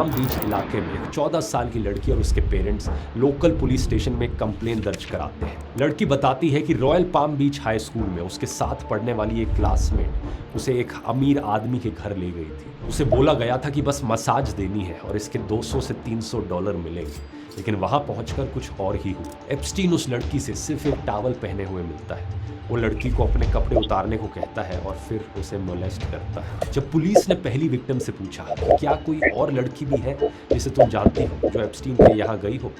Palm बीच इलाके में 14 साल की लड़की और उसके पेरेंट्स लोकल पुलिस स्टेशन में कंप्लेन दर्ज कराते हैं। लड़की बताती है कि रॉयल पाम बीच हाई स्कूल में उसके साथ पढ़ने वाली एक क्लासमेट उसे एक अमीर आदमी के घर ले गई थी। उसे बोला गया था कि बस मसाज देनी है और इसके 200 से 300 डॉलर मिलेंगे, लेकिन वहां पहुंचकर कुछ और ही हुआ। एप्स्टीन उस लड़की से सिर्फ एक टॉवल पहने हुए मिलता है। वो लड़की को अपने कपड़े उतारने को कहता है और फिर उसे मोलेस्ट करता है। जब पुलिस ने पहली विक्टिम से पूछा कि क्या कोई और लड़की भी है जिसे तुम जानती हो जो एप्स्टीन के यहाँ गई हो,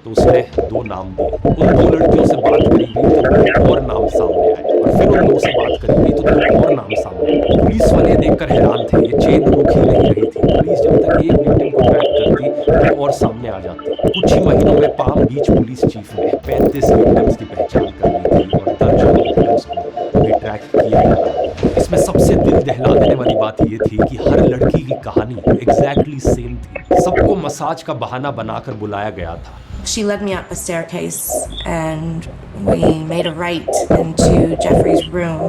तो उसने 2 नाम दिए। उन 2 लड़कियों से बात करी गई तो 2 और नाम सामने आए और फिर उन 2 से बात करी गई तो 2 और नाम सामने आए। पुलिस वाले देखकर हैरान थे, ये चेन रुक ही नहीं रही थी। पुलिस जब तक एक विक्टिम को ट्रैक करती तो और सामने आ जाती। कुछ ही महीनों में पाम बीच पुलिस चीफ ने 35 विक्टिम्स की पहचान कर ली थी और दर्जनों विक्टिम्स को भी ट्रैक किया गया। इसमें सबसे दिल दहला देने वाली बात ये थी कि हर लड़की की कहानी एग्जैक्टली सेम थी। सबको मसाज का बहाना बनाकर बुलाया गया था। She led me up a staircase and we made a right into Jeffrey's room.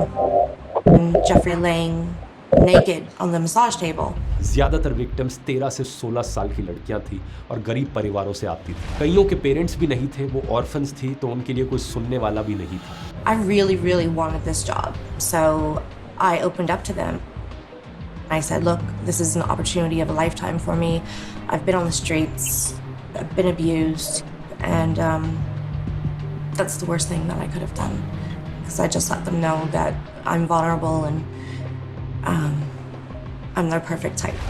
And Jeffrey laying naked on the massage table. ज्यादातर विक्टिम्स 13 से 16 साल की लड़कियां थी और गरीब परिवारों से आती थी। कईयों के पेरेंट्स भी नहीं थे, वो ऑर्फन्स थी, तो उनके लिए कोई सुनने वाला भी नहीं था। I really wanted this job, so I opened up to them. I said, look, this is an opportunity of a lifetime for me. I've been on the streets, I've been abused, and that's the worst thing that I could have done. Because I just let them know that I'm vulnerable and I'm their perfect type.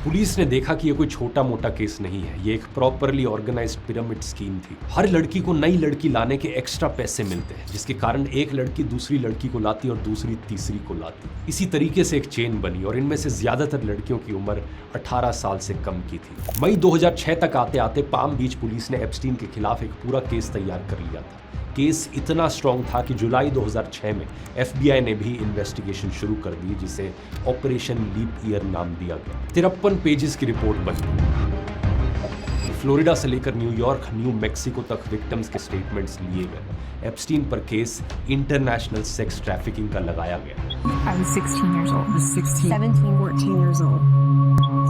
Police ने देखा कि ये कोई छोटा मोटा case नहीं है, ये एक प्रॉपरली ऑर्गेनाइज्ड पिरामिड स्कीम थी। हर लड़की को नई लड़की लाने के एक्स्ट्रा पैसे मिलते हैं, जिसके कारण एक लड़की दूसरी लड़की को लाती और दूसरी तीसरी को लाती। इसी तरीके से एक चेन बनी और इनमें से ज्यादातर लड़कियों की उम्र 18 साल से कम की थी। मई 2006 तक आते आते पाम बीच पुलिस ने एप्स्टीन के खिलाफ एक पूरा केस तैयार कर लिया था। केस इतना स्ट्रॉन्ग था कि जुलाई 2006 में FBI ने भी इन्वेस्टिगेशन शुरू कर दी, जिसे ऑपरेशन लीप ईयर नाम दिया गया। 53 पेजेस की रिपोर्ट बनी। फ्लोरिडा से लेकर न्यूयॉर्क, न्यू मैक्सिको तक विक्टिम्स के स्टेटमेंट्स लिए गए। एप्स्टीन पर केस इंटरनेशनल सेक्स ट्रैफिकिंग का लगाया गया। I was 16 years old. 16. 17, 14 years old.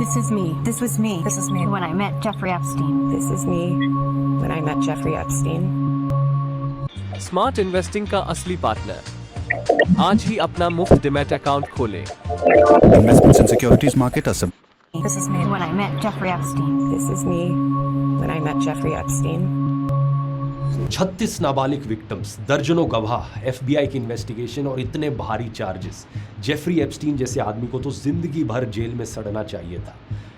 This is me. This was me. This is me when I met Jeffrey Epstein. This is me when I met Jeffrey Epstein. Smart investing का असली partner. आज ही अपना मुफ्त demat account खोलें। Investments and securities market are This is me when I met Jeffrey Epstein. This is me when I met Jeffrey Epstein. 36 नाबालिग victims, दर्जनों गवाह, FBI की इन्वेस्टिगेशन और इतने भारी चार्जेस। जेफरी एप्स्टीन जैसे आदमी को तो जिंदगी भर जेल में सड़ना चाहिए था।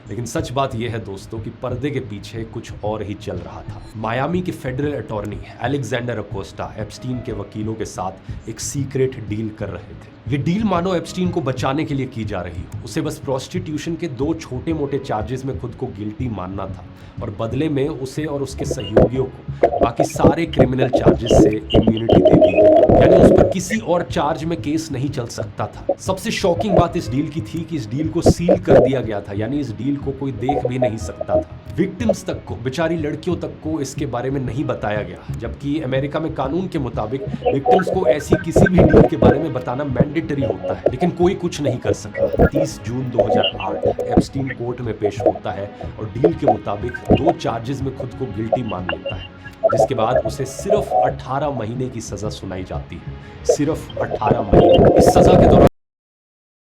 लेकिन सच बात यह है दोस्तों कि पर्दे के पीछे कुछ और ही चल रहा था। मायामी के federal attorney Alexander Acosta Epstein के वकीलों के साथ एक सीक्रेट डील कर रहे थे। ये डील मानो एप्स्टीन को बचाने के लिए की जा रही हो। उसे बस प्रोस्टिट्यूशन के 2 छोटे मोटे चार्जेस में खुद को गिल्टी मानना था और बदले में उसे और उसके सहयोगियों को बाकी सारे क्रिमिनल चार्जेस से इम्यूनिटी दे दी गई, यानी उस पर किसी और चार्ज में केस नहीं चल सकता था। सबसे शॉकिंग बात इस डील की थी कि इस डील को सील कर दिया गया था, यानी इस डील को कोई देख भी नहीं सकता था। विक्टिम्स तक को, बेचारी लड़कियों तक को इसके बारे में नहीं बताया गया, जबकि अमेरिका में कानून के मुताबिक विक्टिम्स को ऐसी किसी भी डील के बारे में बताना मैंडेटरी होता है, लेकिन कोई कुछ नहीं कर सका। 30 जून 2008 एप्स्टीन कोर्ट में पेश होता है और डील के मुताबिक 2 चार्जेस में खुद को गिल्टी मान लेता है, जिसके बाद उसे सिर्फ 18 महीने की सजा सुनाई जाती है। सिर्फ 18 महीने। इस सजा के दौरान